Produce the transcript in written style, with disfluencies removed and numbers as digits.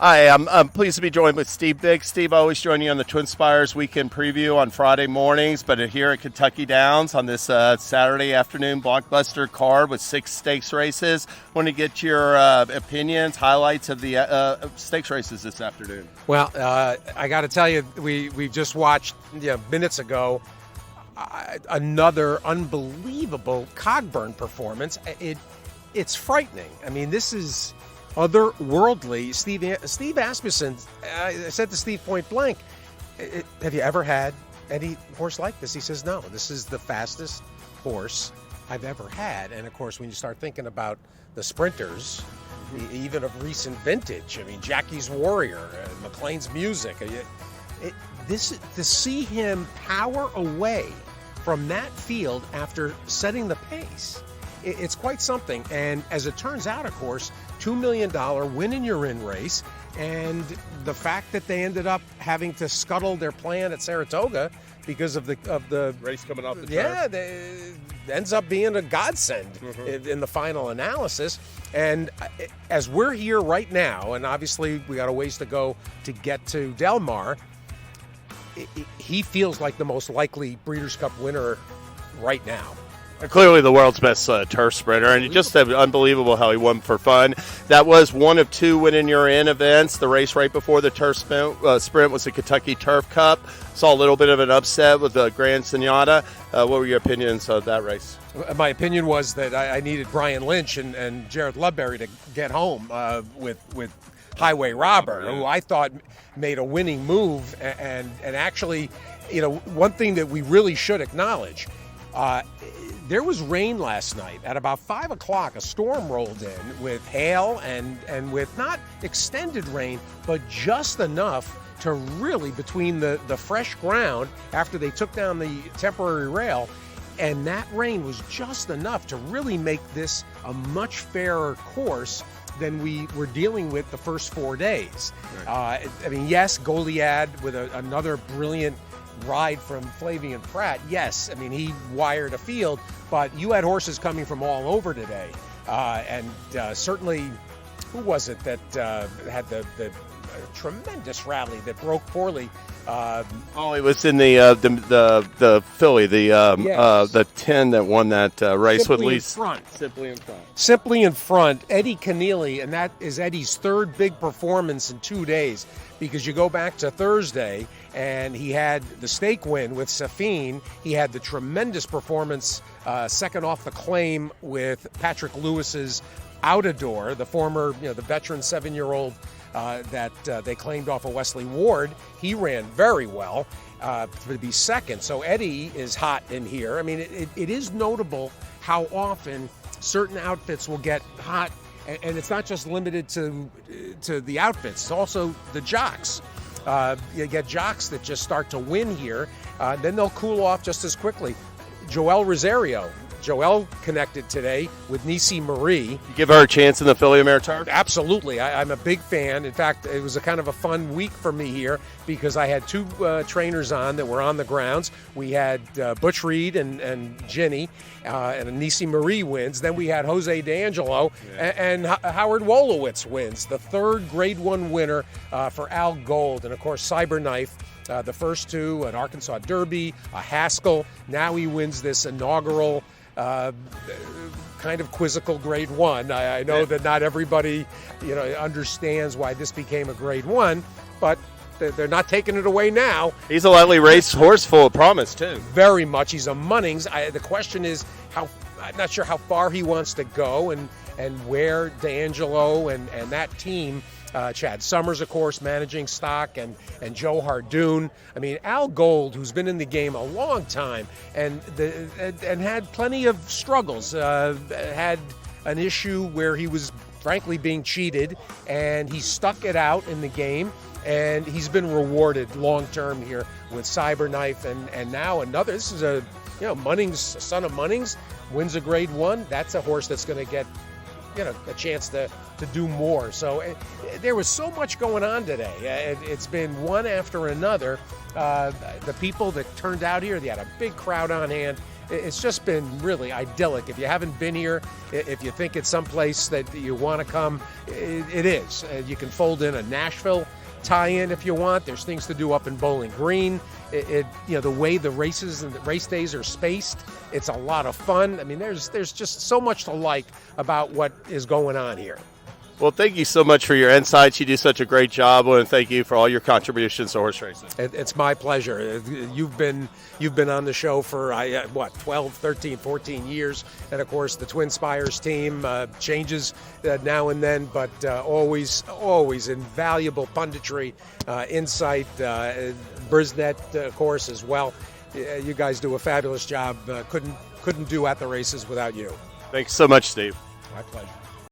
Hi, I'm pleased to be joined with Steve Byk. Steve, I always join you on the TwinSpires weekend preview on Friday mornings, but here at Kentucky Downs on this Saturday afternoon blockbuster card with 6 stakes races. Want to get your opinions, highlights of the stakes races this afternoon. Well, I got to tell you, we just watched minutes ago another unbelievable Cogburn performance. It's frightening. I mean, this is otherworldly. Steve Asmussen, I said to Steve point blank, have you ever had any horse like this? He says, no, this is the fastest horse I've ever had. And of course, when you start thinking about the sprinters, even of recent vintage, I mean, Jackie's Warrior, McLean's Music, to see him power away from that field after setting the pace, it's quite something. And as it turns out, of course, $2 million win and you're in race, and the fact that they ended up having to scuttle their plan at Saratoga because of the Race coming off the turf. It ends up being a godsend in the final analysis. And as we're here right now, and obviously we got a ways to go to get to Del Mar, he feels like the most likely Breeders' Cup winner right now. Clearly the world's best turf sprinter, and just unbelievable how he won for fun. That was one of 2 win and you're in events. The race right before the turf sprint was the Kentucky Turf Cup. Saw a little bit of an upset with the Grand Senada. What were your opinions of that race? My opinion was that I needed Brian Lynch and Jared Ludberry to get home with Highway Robber, who I thought made a winning move. And actually, one thing that we really should acknowledge, there was rain last night. At about 5 o'clock, a storm rolled in with hail and with not extended rain, but just enough to really, between the fresh ground after they took down the temporary rail, and that rain was just enough to really make this a much fairer course than we were dealing with the first 4 days. Right. Yes, Goliad with another brilliant ride from Flavian Pratt. Yes, he wired a field, but you had horses coming from all over today. And certainly, who was it that had the tremendous rally that broke poorly? It was in the filly, the 10 that won that race with least. Simply in front. Eddie Keneally, and that is Eddie's 3rd big performance in 2 days, because you go back to Thursday and he had the stake win with Safine. He had the tremendous performance second off the claim with Patrick Lewis's Outador, the former, the veteran 7-year-old that they claimed off of Wesley Ward. He ran very well to be second. So Eddie is hot in here. It is notable how often certain outfits will get hot, and it's not just limited to the outfits. It's also the jocks. You get jocks that just start to win here, then they'll cool off just as quickly. Joelle Rosario. Joelle connected today with Nisi Marie. You give her a chance in the Filly Meritar? Absolutely. I'm a big fan. In fact, it was a kind of a fun week for me here because I had 2 trainers on that were on the grounds. We had Butch Reed and Ginny, and Nisi Marie wins. Then we had Jose D'Angelo and Howard Wolowitz wins, the 3rd Grade 1 winner for Al Gold. And, of course, Cyberknife. The first 2, an Arkansas Derby, a Haskell. Now he wins this inaugural kind of quizzical Grade 1. I know that not everybody, understands why this became a Grade 1, but they're not taking it away now. He's a lightly raced horse full of promise, too. Very much. He's a Munnings. The question is, I'm not sure how far he wants to go and where D'Angelo and that team, Chad Summers, of course, managing stock, and Joe Hardoon. Al Gold, who's been in the game a long time and had plenty of struggles, had an issue where he was frankly being cheated, and he stuck it out in the game, and he's been rewarded long term here with Cyberknife, and now another. This is a Munnings, son of Munnings, wins a Grade 1. That's a horse that's going to get a chance to do more. So there was so much going on today. It's been one after another. The people that turned out here, they had a big crowd on hand. It's just been really idyllic. If you haven't been here, if you think it's someplace that you want to come, it is. You can fold in a Nashville tie-in if you want. There's things to do up in Bowling Green. The way the races and the race days are spaced, it's a lot of fun. I mean, there's just so much to like about what is going on here. Well, thank you so much for your insights. You do such a great job, and thank you for all your contributions to horse racing. It's my pleasure. You've been on the show for 12, 13, 14 years, and of course the Twinspires team changes now and then, but always invaluable punditry, insight. Brisnet, of course, as well. You guys do a fabulous job. Couldn't do at the races without you. Thanks so much, Steve. My pleasure.